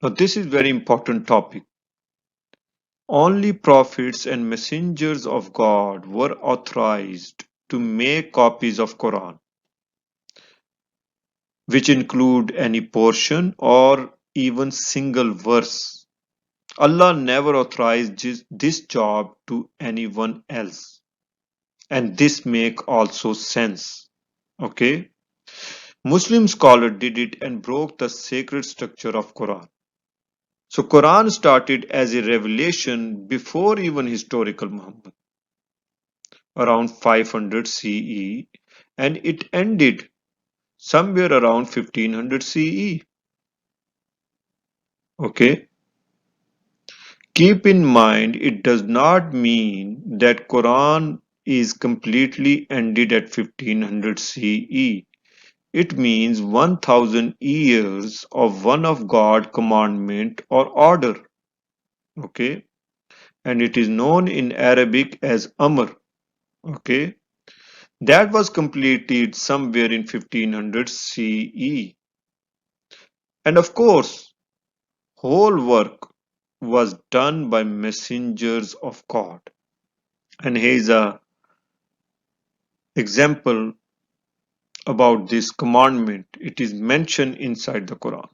Now, this is very important topic. Only prophets and messengers of God were authorized to make copies of Quran, which include any portion or even single verse. Allah never authorized this job to anyone else. And this make also sense. Okay? Muslim scholar did it and broke the sacred structure of Quran. So Quran started as a revelation before even historical Muhammad, around 500 CE, and it ended somewhere around 1500 CE. Okay? Keep in mind it does not mean that Quran is completely ended at 1500 CE. It means 1000 years of one of God commandment or order. Okay? And it is known in Arabic as Amr. Okay? That was completed somewhere in 1500 CE. And of course, whole work was done by messengers of God. And here is a example about this commandment. It is mentioned inside the Quran.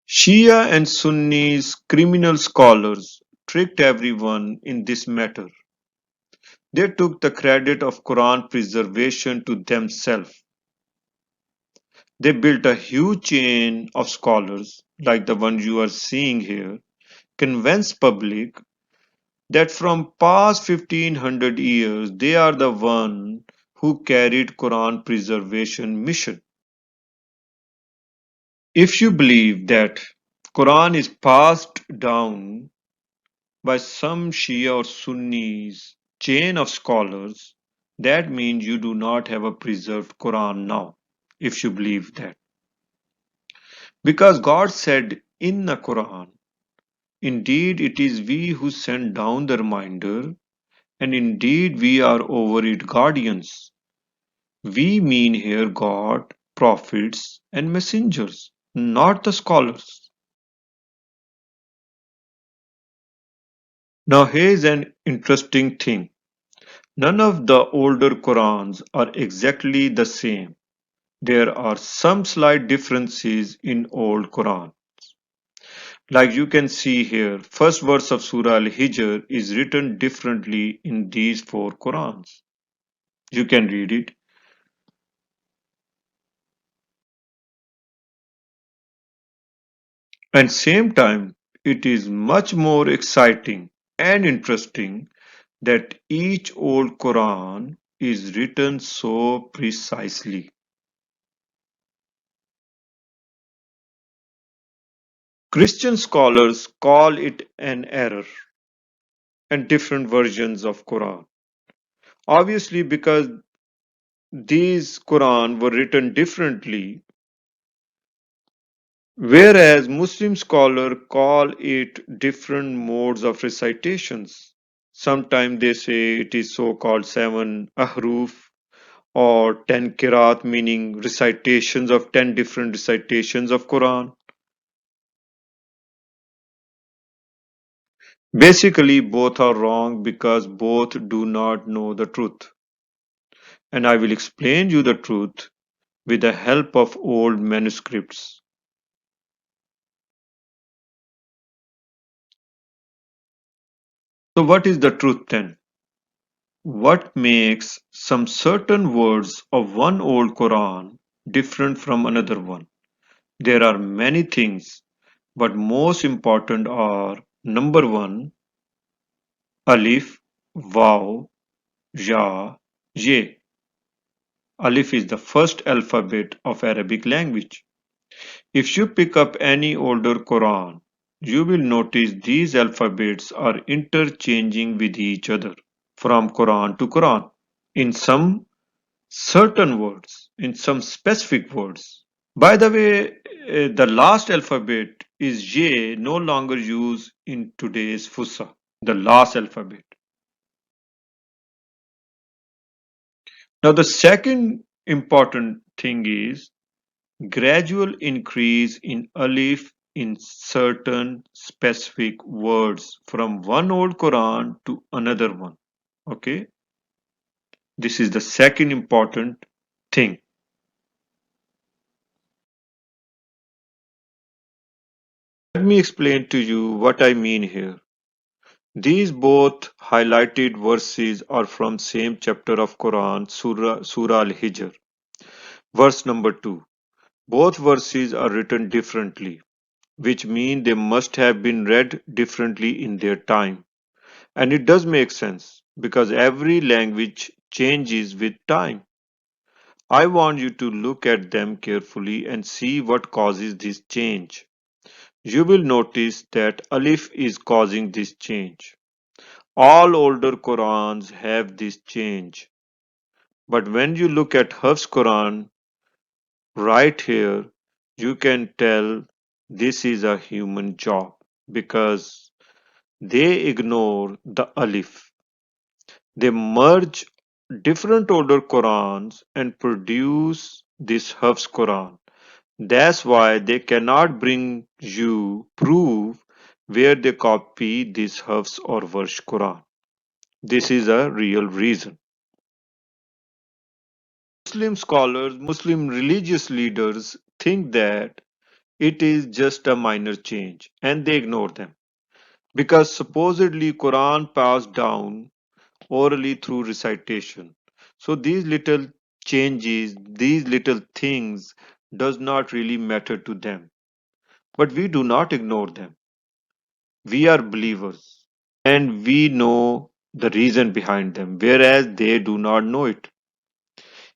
Shia and Sunnis criminal scholars tricked everyone in this matter. They took the credit of Quran preservation to themselves. They built a huge chain of scholars, like the one you are seeing here, convinced public that from past 1500 years they are the one who carried Quran preservation mission. If you believe that Quran is passed down by some Shia or Sunnis chain of scholars, that means you do not have a preserved Quran now, if you believe that. Because God said in the Quran, indeed it is we who send down the reminder, and indeed we are over it guardians. We mean here God, prophets, and messengers, not the scholars. Now here's an interesting thing. None of the older Qurans are exactly the same. There are some slight differences in old Quran. Like you can see here, first verse of Surah Al-Hijr is written differently in these four Qurans. You can read it. And same time, it is much more exciting and interesting that each old Quran is written so precisely. Christian scholars call it an error and different versions of Quran. Obviously, because these Quran were written differently, whereas Muslim scholars call it different modes of recitations. Sometimes they say it is so-called seven ahruf or 10 Qirat, meaning recitations of 10 different recitations of Quran. Basically, both are wrong because both do not know the truth. And I will explain you the truth with the help of old manuscripts. So, what is the truth then? What makes some certain words of one old Quran different from another one? There are many things, but most important are number one, alif, waw, ya, ye. Alif is the first alphabet of Arabic language. If you pick up any older Quran, you will notice these alphabets are interchanging with each other from Quran to Quran in some certain words, in some specific words. By the way, the last alphabet is J, no longer used in today's Fusa, the last alphabet. Now, the second important thing is Gradual increase in alif in certain specific words from one old Quran to another one. Okay, this is the second important thing. Let me explain to you what I mean here. These both highlighted verses are from same chapter of Quran, Surah Al-Hijr, verse number 2. Both verses are written differently, which mean they must have been read differently in their time. And it does make sense because every language changes with time. I want you to look at them carefully and see what causes this change. You will notice that Alif is causing this change. All older Qurans have this change. But when you look at Hafs Quran right here, you can tell this is a human job because they ignore the Alif. They merge different older Qurans and produce this Hafs Quran. That's why they cannot bring you proof where they copy this Hafs or Warsh Quran. This is a real reason. Muslim scholars, Muslim religious leaders think that it is just a minor change and they ignore them because supposedly Quran passed down orally through recitation. So these little changes, these little things does not really matter to them. But we do not ignore them. We are believers and we know the reason behind them, whereas they do not know it.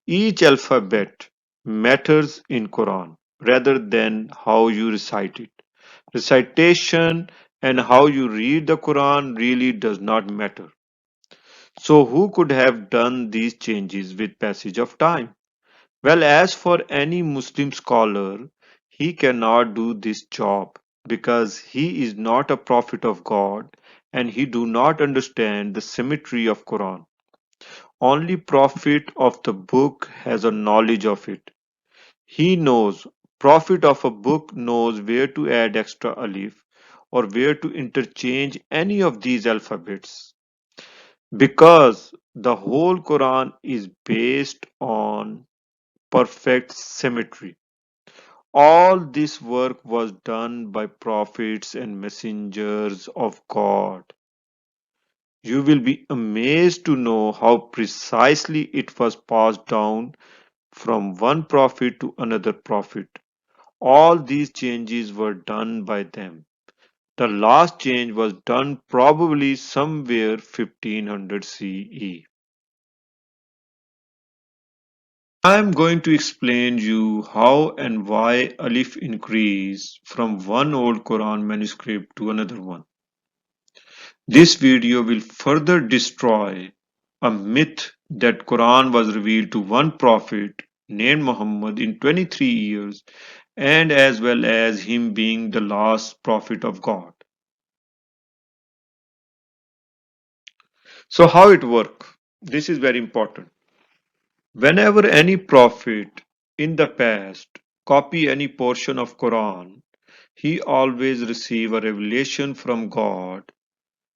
Each alphabet matters in Quran rather than how you recite it. Recitation and how you read the Quran really does not matter. So who could have done these changes with passage of time? Well, as for any Muslim scholar, he cannot do this job because he is not a prophet of God and he do not understand the symmetry of Quran. Only prophet of the book has a knowledge of it. He knows, prophet of a book knows where to add extra alif or where to interchange any of these alphabets because the whole Quran is based on perfect symmetry. All this work was done by prophets and messengers of God. You will be amazed to know how precisely it was passed down from one prophet to another prophet. All these changes were done by them. The last change was done probably somewhere 1500 CE. I am going to explain you how and why alif increase from one old Quran manuscript to another one. This video will further destroy a myth that Quran was revealed to one prophet named Muhammad in 23 years and as well as him being the last prophet of God. So how it work? This is very important. Whenever any prophet in the past copy any portion of Quran, he always receive a revelation from God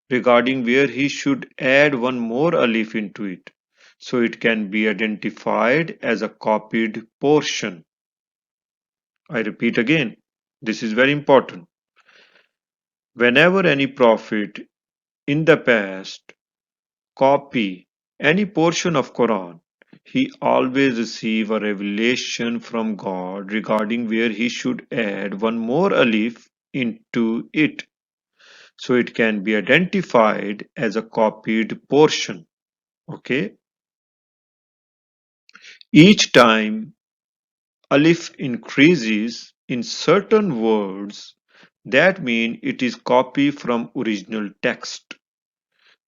regarding where he should add one more alif into it, so it can be identified as a copied portion. I repeat again, this is very important. Whenever any prophet in the past copy any portion of Quran, he always receive a revelation from God regarding where he should add one more alif into it, so it can be identified as a copied portion. Okay. Each time alif increases in certain words, that means it is copy from original text.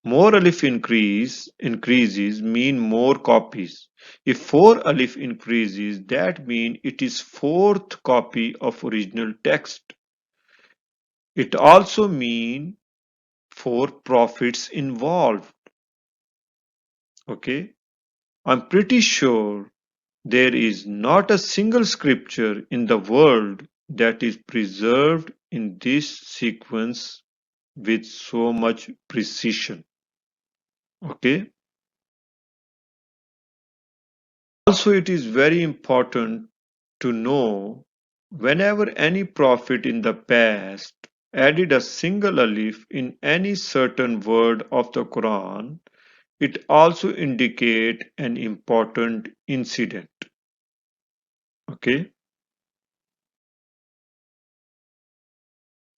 More alif increases mean more copies. If four alif increases, that means it is fourth copy of original text. It also mean four prophets involved. Okay, I'm pretty sure There is not a single scripture in the world that is preserved in this sequence with so much precision. Okay. Also, it is very important to know whenever any prophet in the past added a single alif in any certain word of the Quran, it also indicates an important incident. Okay.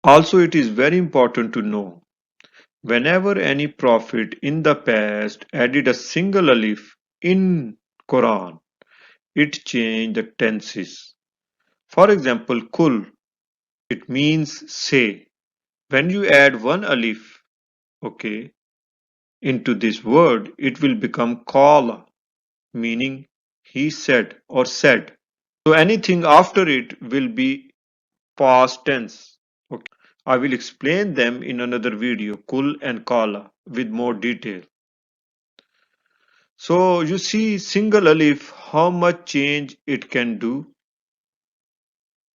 Also, it is very important to know whenever any prophet in the past added a single alif in Quran, it changed the tenses. For example, kul, it means say. When you add one alif, okay, into this word, it will become qala, meaning he said or said. So anything after it will be past tense. Okay. I will explain them in another video, kul and kala, with more detail. So you see single alif, how much change it can do.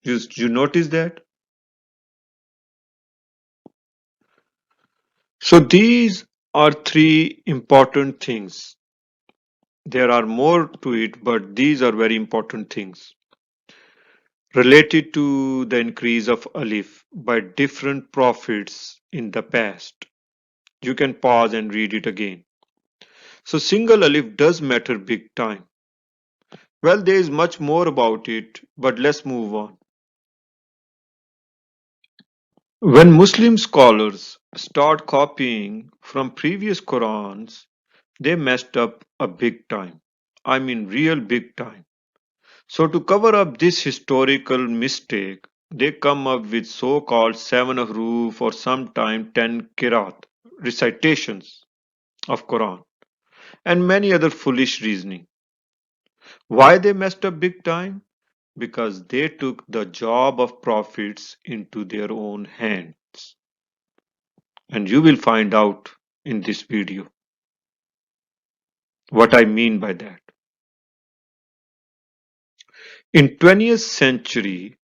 You notice that? So these are three important things. There are more to it, but these are very important things related to the increase of alif by different prophets in the past. You can pause and read it again. So single alif does matter big time. Well, there is much more about it, but let's move on. When Muslim scholars start copying from previous Qurans, they messed up a big time. I mean, real big time. So, to cover up this historical mistake, they come up with so called seven Ahruf or sometime 10 Kirat recitations of Quran and many other foolish reasoning. Why they messed up big time? Because they took the job of prophets into their own hands. And you will find out in this video what I mean by that. In 20th century,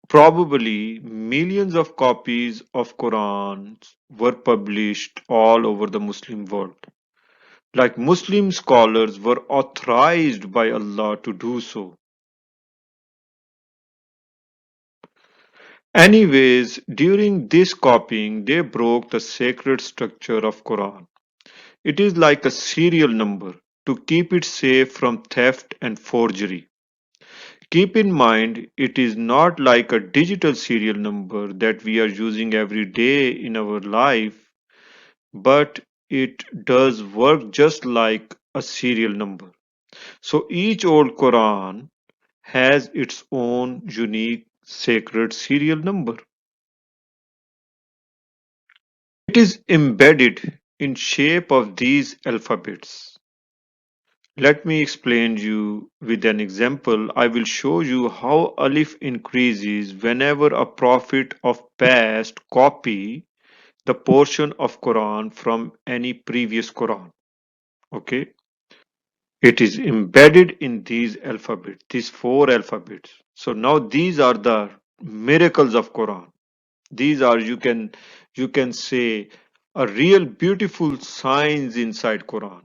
probably millions of copies of Qurans were published all over the Muslim world. Like Muslim scholars were authorized by Allah to do so. Anyways, during this copying, they broke the sacred structure of Quran. It is like a serial number to keep it safe from theft and forgery. Keep in mind, it is not like a digital serial number that we are using every day in our life, but it does work just like a serial number. So each old Quran has its own unique sacred serial number. It is embedded in shape of these alphabets. Let me explain you with an example. I will show you how alif increases whenever a prophet of past copy the portion of Quran from any previous Quran. Okay. It is embedded in these alphabets, these four alphabets. So now these are the miracles of Quran. These are you can say a real beautiful signs inside Quran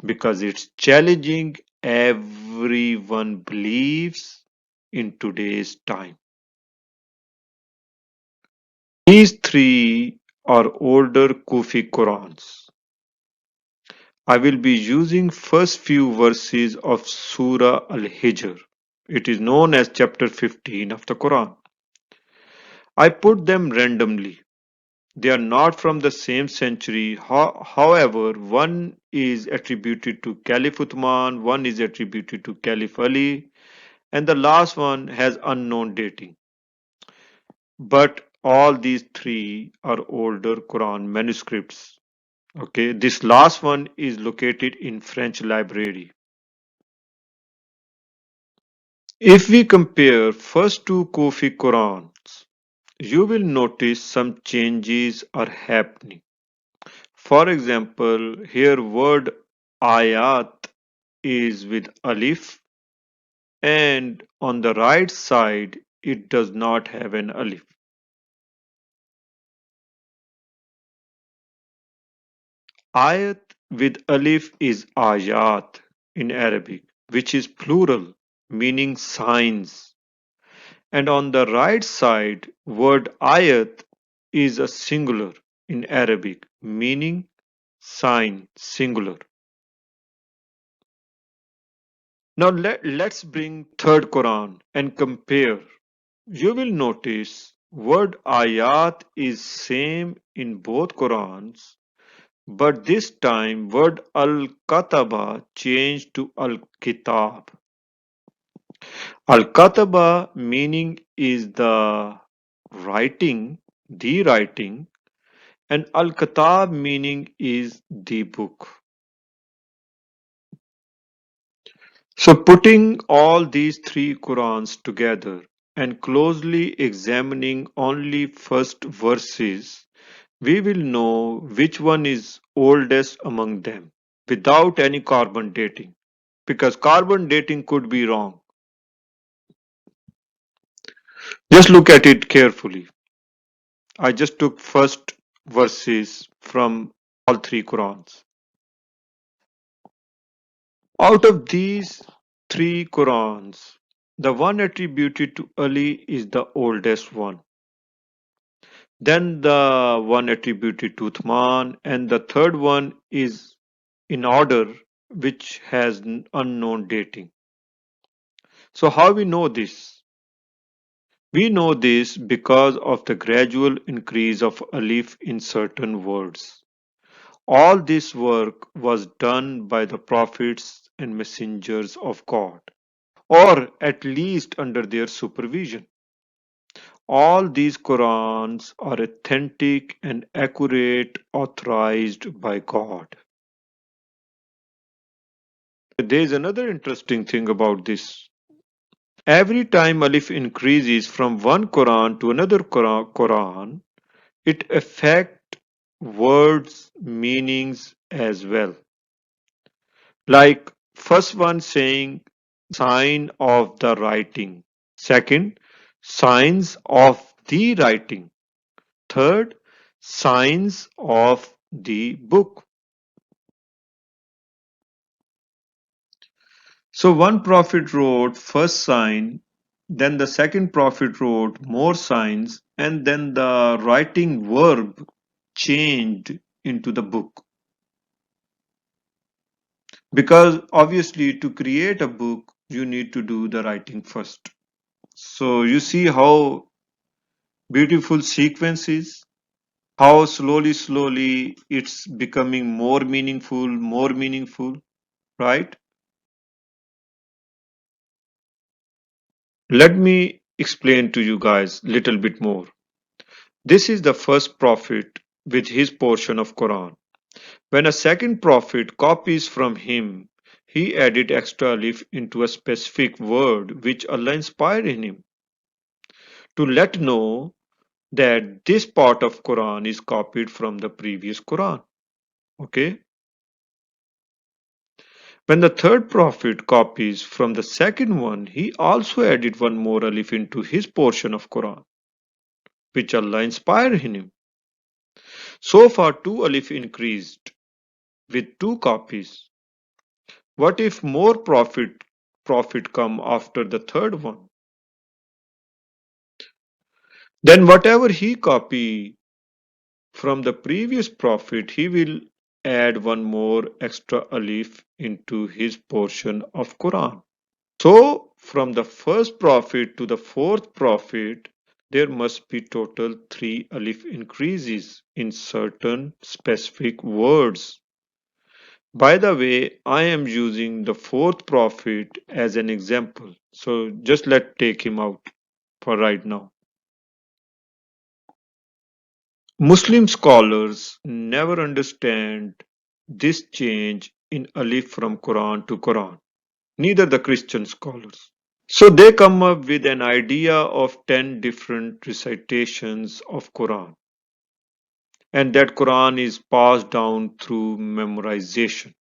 because it's challenging everyone believes in today's time. These three are older Kufi Qurans. I will be using first few verses of Surah Al-Hijr. It is known as chapter 15 of the Quran. I put them randomly. They are not from the same century. However, one is attributed to Caliph Uthman, one is attributed to Caliph Ali, and the last one has unknown dating. But all these three are older Quran manuscripts. Okay, this last one is located in French library. If we compare first two Kufi Qurans, you will notice some changes are happening. For example, here word ayat is with alif, and on the right side it does not have an alif. Ayat with alif is ayat in Arabic, which is plural, meaning signs. And on the right side, word ayat is a singular in Arabic, meaning sign, singular. Now let's bring third Quran and compare. You will notice word ayat is same in both Qurans, but this time word al-kataba changed to al-kitab. Al-kataba meaning is writing, the writing, and al-kitab meaning is the book. So putting all these three Qurans together and closely examining only first verses, we will know which one is oldest among them without any carbon dating, because carbon dating could be wrong. Just look at it carefully. I just took first verses from all three Qurans. Out of these three Qurans, the one attributed to Ali is the oldest one. Then the one attributed to Uthman, and the third one is in order, which has unknown dating. So how we know this? We know this because of the gradual increase of alif in certain words. All this work was done by the prophets and messengers of God, or at least under their supervision. All these Qurans are authentic and accurate, authorized by God. There is another interesting thing about this. Every time alif increases from one Quran to another Quran, it affects words' meanings as well. Like first one saying sign of the writing. Second, signs of the writing. Third, signs of the book. So one prophet wrote first sign, then the second prophet wrote more signs, and then the writing verb changed into the book. Because obviously, to create a book, you need to do the writing first. So you see how beautiful sequence is, how slowly it's becoming more meaningful, right? Let me explain to you guys little bit more. This is the first prophet with his portion of Quran. When a second prophet copies from him, he added extra alif into a specific word which Allah inspired in him to let know that this part of Quran is copied from the previous Quran. Okay? When the third prophet copies from the second one, he also added one more alif into his portion of Quran, which Allah inspired in him. So far, two alif increased with two copies. What if more prophet come after the third one? Then whatever he copy from the previous prophet, he will add one more extra alif into his portion of Quran. So from the first prophet to the fourth prophet, there must be total three alif increases in certain specific words. By the way, I am using the fourth prophet as an example. So just let take him out for right now. Muslim scholars never understand this change in alif from Quran to Quran. Neither the Christian scholars. So they come up with an idea of 10 different recitations of Quran, and that Quran is passed down through memorization.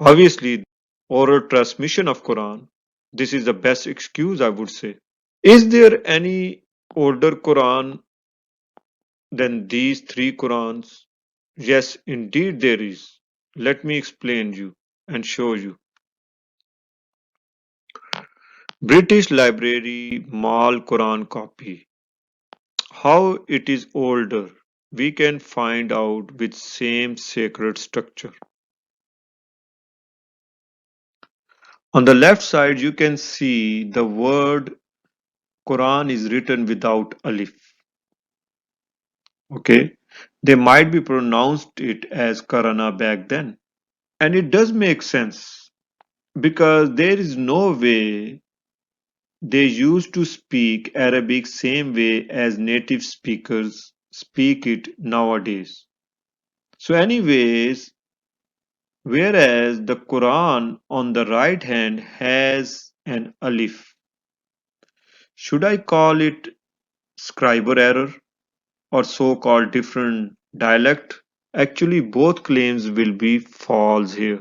Obviously, oral transmission of Quran. This is the best excuse, I would say. Is there any older Quran than these three Qurans? Yes, indeed there is. Let me explain you and show you. British Library Mal Quran copy. How it is older, we can find out with same sacred structure. On the left side, you can see the word Quran is written without alif. Okay, they might be pronounced it as Karana back then, and it does make sense because there is no way they used to speak Arabic same way as native speakers speak it nowadays. So, anyways, whereas the Quran on the right hand has an alif, should I call it scriber error or so-called different dialect? Actually, both claims will be false here.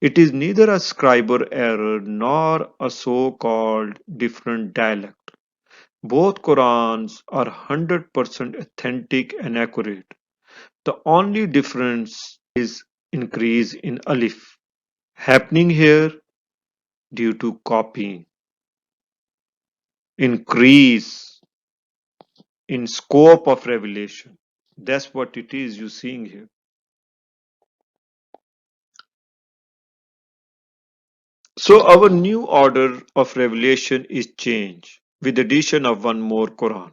It is neither a scriber error nor a so-called different dialect. Both Qurans are 100% authentic and accurate. The only difference is increase in alif happening here due to copying, increase in scope of revelation. That's what it is you're seeing here. So our new order of revelation is change with addition of one more Quran.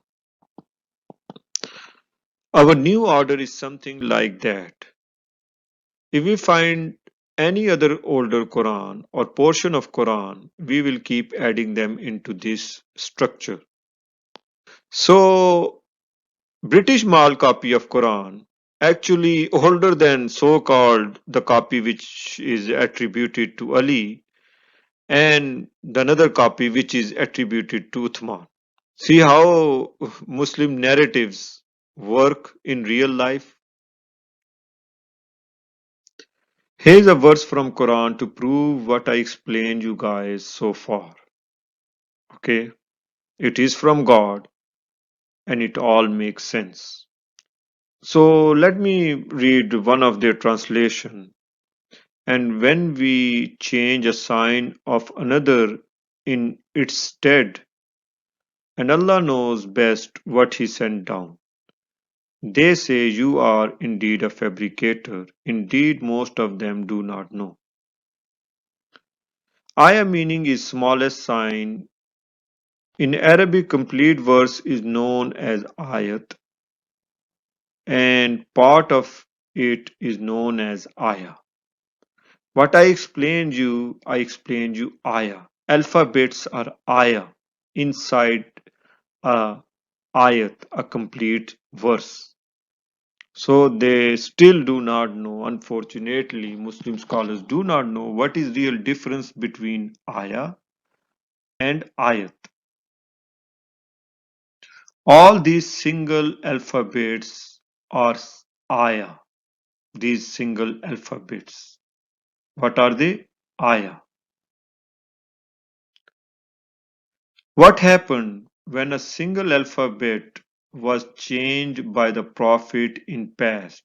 Our new order is something like that. If we find any other older Quran or portion of Quran, we will keep adding them into this structure. So British Mal copy of Quran actually older than so-called the copy which is attributed to Ali and the another copy which is attributed to Uthman. See how Muslim narratives work in real life. Here's a verse from Quran to prove what I explained you guys so far. Okay, it is from God and it all makes sense. So let me read one of their translation. And when we change a sign of another in its stead, and Allah knows best what He sent down. They say you are indeed a fabricator. Indeed, most of them do not know. Ayah meaning is smallest sign. In Arabic, complete verse is known as ayat, and part of it is known as ayah. What I explained you ayah. Alphabets are ayah inside a ayat, a complete verse. So they still do not know, unfortunately, Muslim scholars do not know what is real difference between ayah and ayat. All these single alphabets are ayah, these single alphabets. What are they? Ayah. What happened when a single alphabet was changed by the Prophet in past?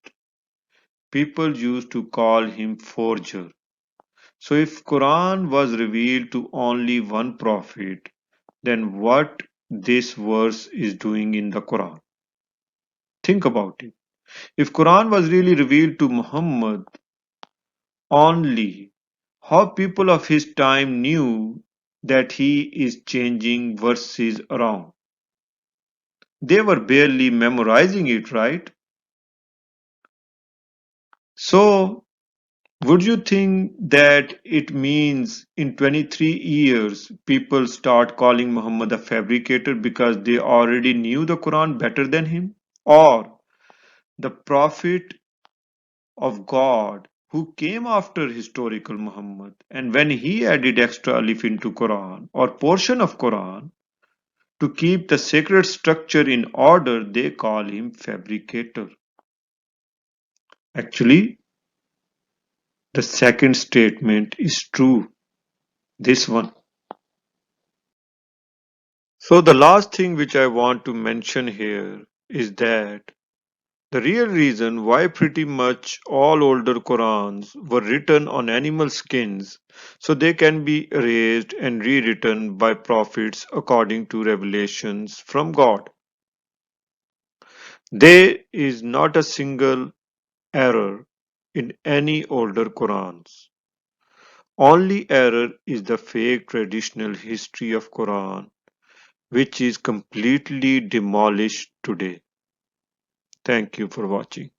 People used to call him forger. So if Quran was revealed to only one prophet, then what this verse is doing in the Quran? Think about it. If Quran was really revealed to Muhammad only, how people of his time knew that he is changing verses around? They were barely memorizing it, right? So would you think that it means in 23 years people start calling Muhammad a fabricator because they already knew the Quran better than him? Or the prophet of God who came after historical Muhammad and when he added extra alif into Quran or portion of Quran to keep the sacred structure in order, they call him fabricator. Actually, The second statement is true. This one. So the last thing which I want to mention here is that the real reason why pretty much all older Qurans were written on animal skins so they can be erased and rewritten by prophets according to revelations from God. There is not a single error in any older Qurans. Only error is the fake traditional history of Quran which is completely demolished today. Thank you for watching.